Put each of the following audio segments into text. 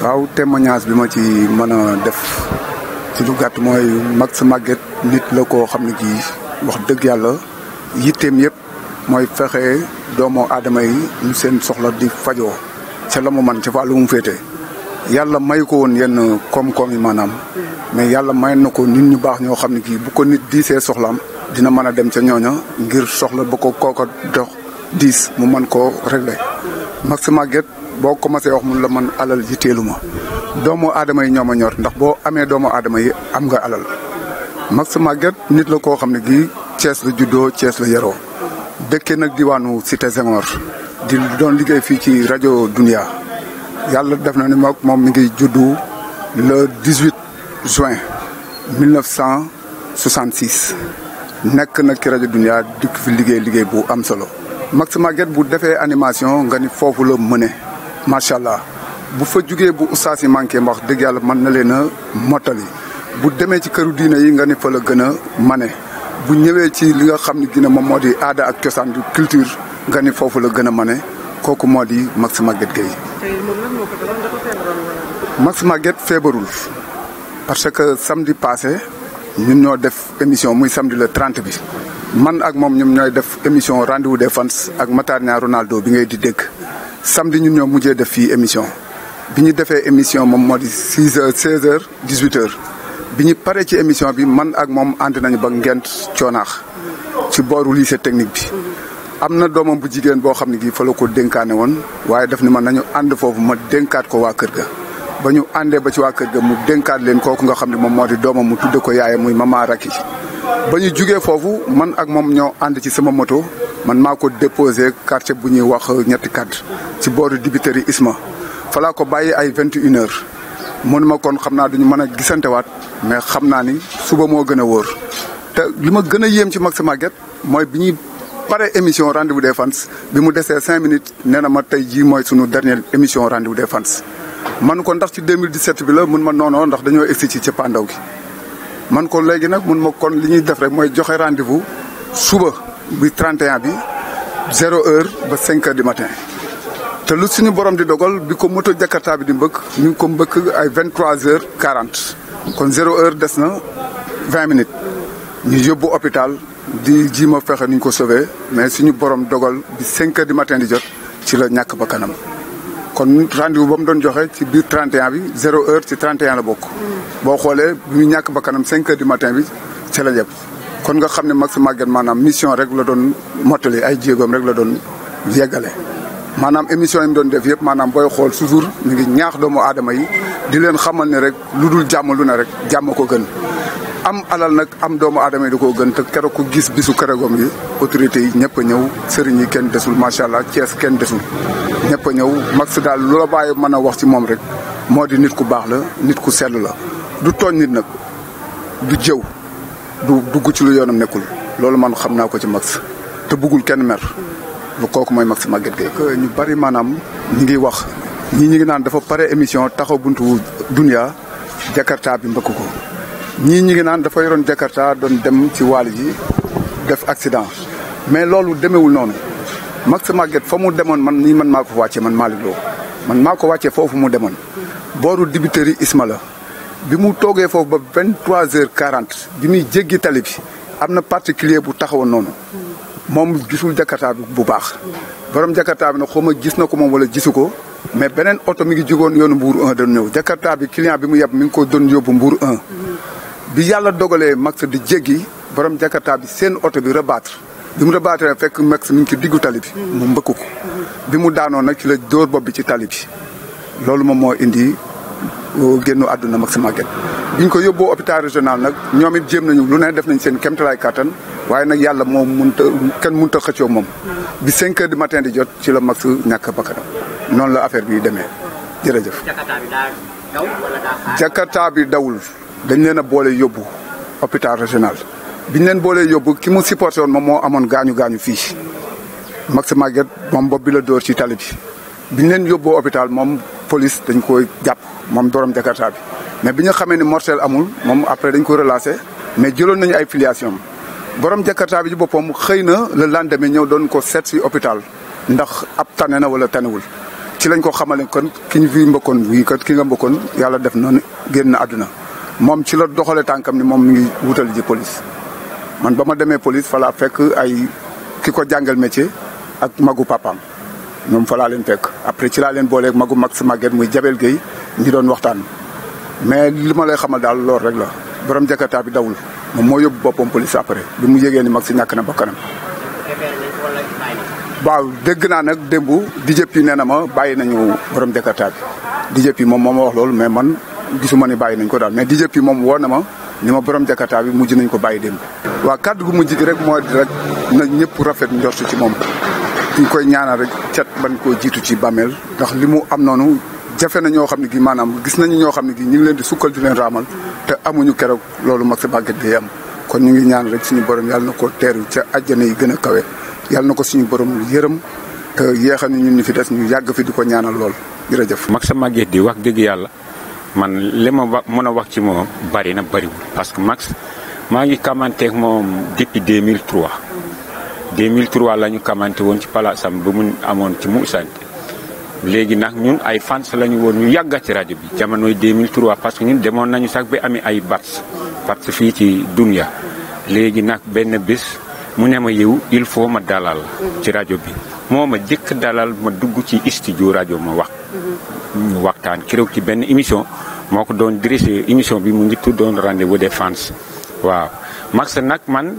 waaw témoignage bi ma ci mën a def ci lu gàtt mooy Max Maguette nit la koo xam ne kii wax dëgg yàlla yitteem yëpp mooy fexe doomu aadama yi ñu seen soxla di fajoo ca la mu man ca fa lu mu féete yàlla may ko woon yenn koom-koom yi maanaam mais yàlla may na ko nit ñu baax ñoo xam ne kii bu ko nit diisee soxlaam dina mën a dem ca ñooña ngir soxla ba ko kooka dox diis mu mën koo régler Max Maguette boo commencé wax mun la man alal ji teelu ma doomu aadama yi ñoo ma ñor ndax boo amee doomu aadama yi am nga alal Max Maguette nit la koo xam ne kii Thiès la juddoo Thiès la yaroo dëkkee nag diwaanu Cité Senghor di doon liggéey fii ci rajo Dunia yàlla def na ni moom mi ngi juddu le 18 juin 1966 nekk nag ci rajo Dunia dikk fi liggéey bu am solo. Max Maguette bu defee animation nga ni foofu la mëne macha allah bu fa jugee bu ustaas yi manqué wax dëgg yàlla mën na leen a mottali bu demee ci këru diina yi nga ni fa la gën a mane bu ñëwee ci li nga xam ne dina moom moo di aada ak cosaan du culture nga ni foofu la gën a mane kooku moo di Max Maguette Gueye. Max Maguette feebarul parce que samedi passé ñun ñoo def émission muy samedi le 30 bi. man ak moom ñoom ñooy def émission rendez-vous des fans ak Matar Niang Ronaldo bi ngay di dégg samedi ñun ñoo mujjee def fii émission bi ñu defee émission moom moo di 6h 16h 18h bi ñu paree ci émission bi man ak moom ànd nañu ba Ngent Coonaax ci booru lycée technique bi. am na doomam bu jigéen boo xam ne kii fa la ko dénkaane woon waaye daf ni man nañu ànd foofu ma dénkaat ko waa kër ga ba ñu àndee ba ci waa kër ga mu dénkaat leen kooku nga xam ne moom moo di doomam mu tudde ko yaayam muy Mama Raki. ba ñu jugee foofu man ak moom ñoo ànd ci sama moto man maa ko déposé quartier bu ñuy wax ñetti kàdd ci booru dibiteri Isma fa laa ko bàyyi ay 21h mënuma kon xam naa duñu mën a gisantewaat mais xam naa ni suba moo gën a wóor te li ma gën a yéem ci Max Maguette mooy bi ñuy pare émission rendez-vous des fans bi mu desee 5 minutes nee na ma tey jii mooy sunu dernière émission rendez-vous des fans man ko ndax ci 2017 bi la mun ma noonoo ndax dañoo egsi ci cappaandaw gi man ko léegi nag mun ma kon li ñuy def rek mooy joxe rendez-vous suba bi 31 bi 0h ba 5h du matin te lu suñu borom di dogal bi ko moto Jakarta bi di mbëkk ñu ngi ko mbëkk ay 23h40 kon 0h des na 20 minutes ñu yóbbu hôpital di ji ma fexe nuñ ko sauvé mais suñu borom dogal bi 5h du matin di jot ci la ñàkk ba kanam kon rendez-vous ba mu doon joxe ci biir 31 bi 0h ci 31 la bokk. boo xoolee bi ñu ñàkk ba kanam 5h du matin bi ci la yëpp kon nga xam ne Max Maguette maanaam mission rek la doon mottali ay jéegoom rek la doon yeggale. maanaam émission yi mu doon def yëpp maanaam booy xool toujours ñu ngi ñaax doomu aadama yi di leen xamal ne rek lu dul jàmm lu ne rek jàmm ko gën. am alal nag am doomu aadama yi da koo gën te keroog ku gis bisu keroogam yi autorités yi ñëpp a ñëw sëriñ yi kenn desul macha allah Thiès kenn desul ñëpp a ñëw Max daal lu la bàyyi mën a wax ci moom rek moo di nit ku baax la nit ku sell la. du tooñ nit nag du jëw du dugg ci lu yoonam nekkul loolu man xam naa ko ci Max te bëggul kenn mer lu kooku mooy Max Maguette Gueye. ñu bari maanaam ñi ngi wax ñii ñi ngi naan dafa pare émission taxaw buntu Dunia Jakarta bi mbëkk ko. ñii ñi ngi naan dafa yoroon Jakarta doon dem ci waali ji def accident mais loolu demewul noonu Max Maguette fa mu demoon man maa ko wàccee man Malick Lo man maa ko wàccee foofu mu demoon booru dibiteri Isma la bi mu toogee foofu ba 23h40 bi muy jéggi tali bi am na particulier bu taxawoon noonu moom gisul Jakarta bi bu baax borom Jakarta bi nag xaw ma gis na ko moom wala gisu ko mais beneen oto mi ngi jógoon yoonu Mbour 1 doon ñëw Jakarta bi client bi mu yeb mi ngi ko doon yóbbu Mbour 1 bi yàlla dogalee Max di jéggi borom Jakarta bi seen oto bi rebattre bi mu rebattre fekk Max mi ngi ci diggu tali bi mu mbëkk ko bi mu daanoo nag ci la dóor bopp bi ci tali bi loolu moom moo indi génnu àdduna Max Maguette biñ ko yóbboo hôpital régional nag ñoom it jéem nañu lu ne def nañ seen kéemtalaay kattan waaye nag yàlla moom kenn mënut a xëccoo moom bi 5h du matin di jot ci la Max ñàkk bakkanam noonu la affaire bi demee jërëjëf. Jakarta bi dawul dañ leen a boole yóbbu hôpital régional biñ leen boolee yóbbu ki mu supporté woon moom moo amoon gaañu fii Max Maguette moom bopp bi la dóor ci tali bi biñ leen yóbboo hôpital moom police dañ koy jàpp moom borom Jakarta bi mais bi ñu xamee ni mortel amul moom après dañ ko relâché mais jëloon nañu ay filiation borom Jakarta bi ci boppam xëy na le lendemain ñëw doon ko seet si hôpital ndax ab tane na wala tanewul ci lañ ko xamale kon ki ñu fi mbokkoon bii kat ki nga mbokkoon yàlla def noonu génn na àdduna moom ci la doxale tànkam ni moom mi ngi wutal ji police man ba ma demee police fa laa fekk ay ki ko jàngal métier ak magu papaam ñoom fa laa leen fekk après ci laa leen booleeg magu mag sa màgget muy Jabel Gueye ñi doon waxtaan mais li ma lay xamal daal lool rek la borom jakarta bi dawul moom moo yóbbu boppam police après bi mu yégee ni mag si ñàkk na bakkanam waaw dégg naa nag démb DJP nee na ma bàyyi nañu borom jakarta bi DJP moom moo ma wax loolu mais man gisuma ni bàyyi nañ ko daal mais DJP moom woo na ma ni ma borom jakarta bi mujj nañ ko bàyyi démb waaw kàddu gu mujj gi rek moo rek na ñëpp rafet njortu ci moom ñu koy ñaanal rek cat ban koo jiitu ci bàmmeel ndax li mu am noonu jafe na ñoo xam ne gi maanaam gis nañu ñoo xam ne gi ñu ngi leen di sukkal di leen raamal te amuñu keroog loolu mag sa bàgget bi am kon ñu ngi ñaan rek suñu borom yàlla na ko teeru ca àjjana yi gën a kawe yàlla na ko suñu borom yërëm te yeexal ni ñun ñu fi des ñu yàgg fi di ko ñaanal lool jërëjëf. mag sa màgget di wax dëgg yàlla man li ma mën a wax ci moom bari na bariwul parce que Max maa ngi kamanteeg moom depuis 2003 la ñu kamante woon ci palaasam ba mu amoon ci mu sant léegi nag ñun ay fans la ñu woon ñu yàgga ci rajo bi jamonoy 2003 parce que ñun demoon nañu sax ba ami ay bats fii ci dunya léegi nag benn bés mu ne ma yow il faut ma dalal ci rajo bi moo ma jëkk dalal ma dugg ci studio rajo ma wax ñu waxtaan keroog ci benn émission moo ko doon dirigé émission bi mu ngi tuddoon rendez-vous des fans waaw Max nag man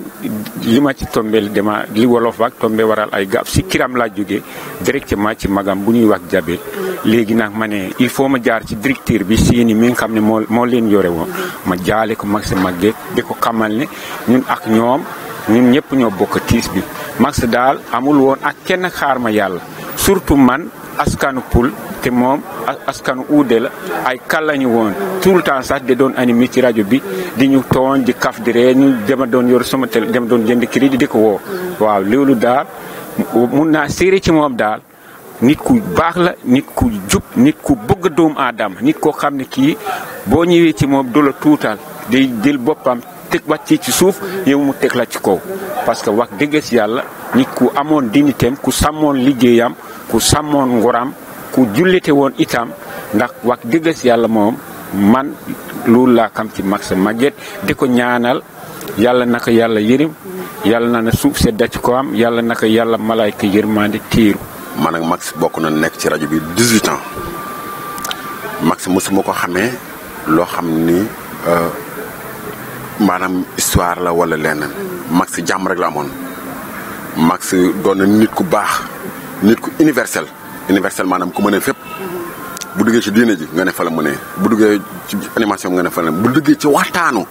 li ma ci tombeel dama li wolof ak tombe waral ay gaaf si kiram laa jógee directement ci magam bu ñuy wax Jabel léegi nag ma ne il faut ma jaar ci directeur bi seeni mi nga xam ne moo leen yore woon ma jaale ko Max Maguette di ko xamal ne ñun ak ñoom ñun ñëpp ñoo bokk tiis bi Max daal amul woon ak kenn xaar ma yàlla surtout man askanu Pul te moom askanu uude la ay kàllañu woon tout le temps sax de doon animé ci rajo bi di ñu tooñ di kaf di ree ñu dama doon yor sama tel dama doon jënd crédit di ko woo waaw loolu daal mun naa séeré ci moom daal nit ku baax la nit ku jub nit ku bëgg doomu aadama nit koo xam ne kii boo ñëwee ci moom du la tuutal day jël boppam teg wàcc ci suuf yow mu teg la ci kaw parce que wax dëgg si yàlla nit ku amoon dignitéem ku sàmmoon liggéeyam ku sàmmoon ngoram ku jullite woon itam ndax wax dëgg si yàlla moom man loolu laa xam ci Max Maguette di ko ñaanal yàlla naka yàlla yërëm yàlla na suuf sedda ci ko am yàlla naka yàlla malaayka yërmande tiiru. man ak Max bokk na nekk ci rajo bi 18 ans Max mosuma ko xamee loo xam ni maanaam histoire la wala leneen Max jàmm rek la amoon Max doon na nit ku baax nit ku universel maanaam ku mënee fépp bu duggee ci diine ji nga ne fa la mënee bu duggee ci animation nga ne fa la bu duggee ci waxtaanu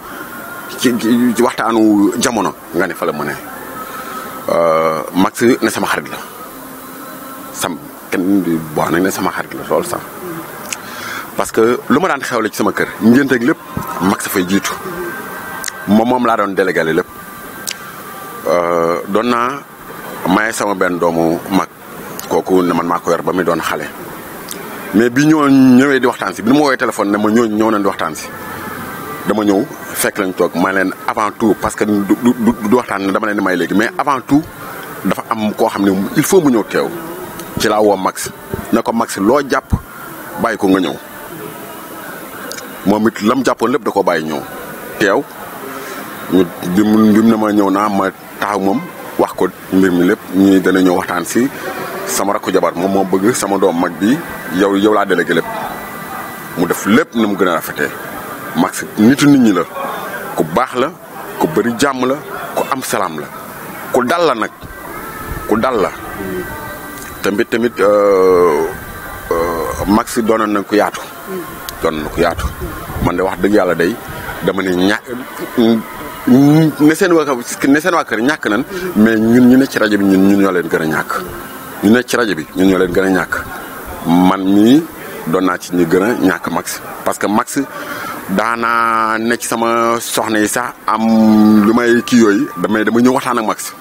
ci waxtaanu jamono nga ne fa la mënee Max ne sama xarit la kenn di boo nañ ne sama xarit la lool sax parce que lu ma daan xewle ci sama kër ngénteeg lépp Max fay jiitu moom laa doon délégué lépp doon naa maye sama benn doomu mag kooku ne man maa ko yor ba muy doon xale mais bi ñëwee di waxtaan si bi ma woowee téléphone ne ma ñëw nañ di waxtaan si dama ñëw fekk lañ toog ma leen avant tout parce que du waxtaan ne dama leen di may léegi mais avant tout dafa am koo xam ne il faut mu ñëw teew ci laa woo Max ne ko Max loo jàpp bàyyi ko nga ñëw moom it lam jàppoon lépp da koo bàyyi ñëw teew bi mu ne ma ñëw naa ma taxaw moom wax ko mbir mi lépp ñii dana ñëw waxtaan si sama rakku jabar moom moo bëgg sama doom mag bi yow laa délégué lépp mu def lépp na mu gën a rafetee Max nitu nit ñi la ku baax la ku bëri jàmm la ku am salaam la ku dal la nag ku dal la tamit Max doonoon na ku yaatu man de wax dëgg yàlla day dama ne ne seen waa kër ñàkk nan mais ñun ñu ne ci rajo bi ñun ñoo leen gën a ñàkk ñu ne ci rajo bi ñun ñoo leen gën a ñàkk man mii doon naa ci ñu gën a ñàkk Max parce que Max daanaa ne ci sama soxna yi sax am lu may kii yooyu dama ñëw waxtaan ak Max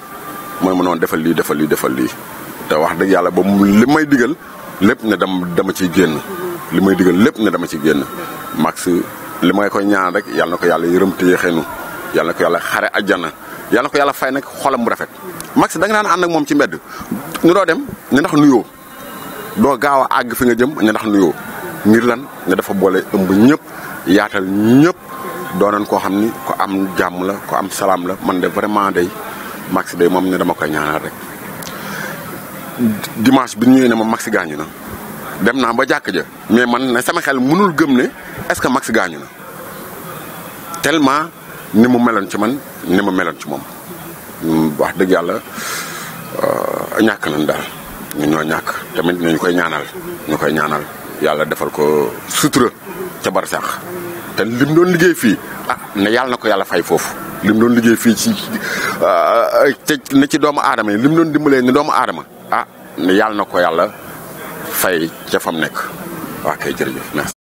mooy ma noonu defal lii te wax dëgg yàlla ba li may digal lépp ne dama ciy génn li may digal lépp ne dama ciy génn Max li may koy ñaan rek yàlla na ko yàlla yërëm te yéexeenu yàlla na ko yàlla xare àjjana yàlla na ko yàlla fay nag xolam bu rafet Max da nga naan ànd ak moom ci mbedd nu doo dem ne ndax nuyoo doo gaaw a àgg fi nga jëm ne ndax nuyoo ngir lan nga dafa boole ëmb ñëpp yaatal ñëpp doonoon koo xam ni ko am jàmm la ko am salaam la man de vraiment day Max day moom ne dama koy ñaanal rek. dimanche bi ñëwee ne ma Max gaañu na dem naa ba jàkk ja mais man ne sama xel mënul gëm ne est-ce que Max gaañu na tellement ni mu meloon ci man ni mu meloon ci moom wax dëgg yàlla ñàkk nañ daal ñun ñoo ñàkk tamit ñu koy ñaanal yàlla defal ko sutura ca barsax te lim doon liggéey fii ne yàlla na ko yàlla fay foofu lim doon liggéey fii ci ne ci doomu aadama yi lim doon dimbalee ni doomu aadama ne yàlla na ko yàlla fay ca fam nekk waa kay jërëjëf merci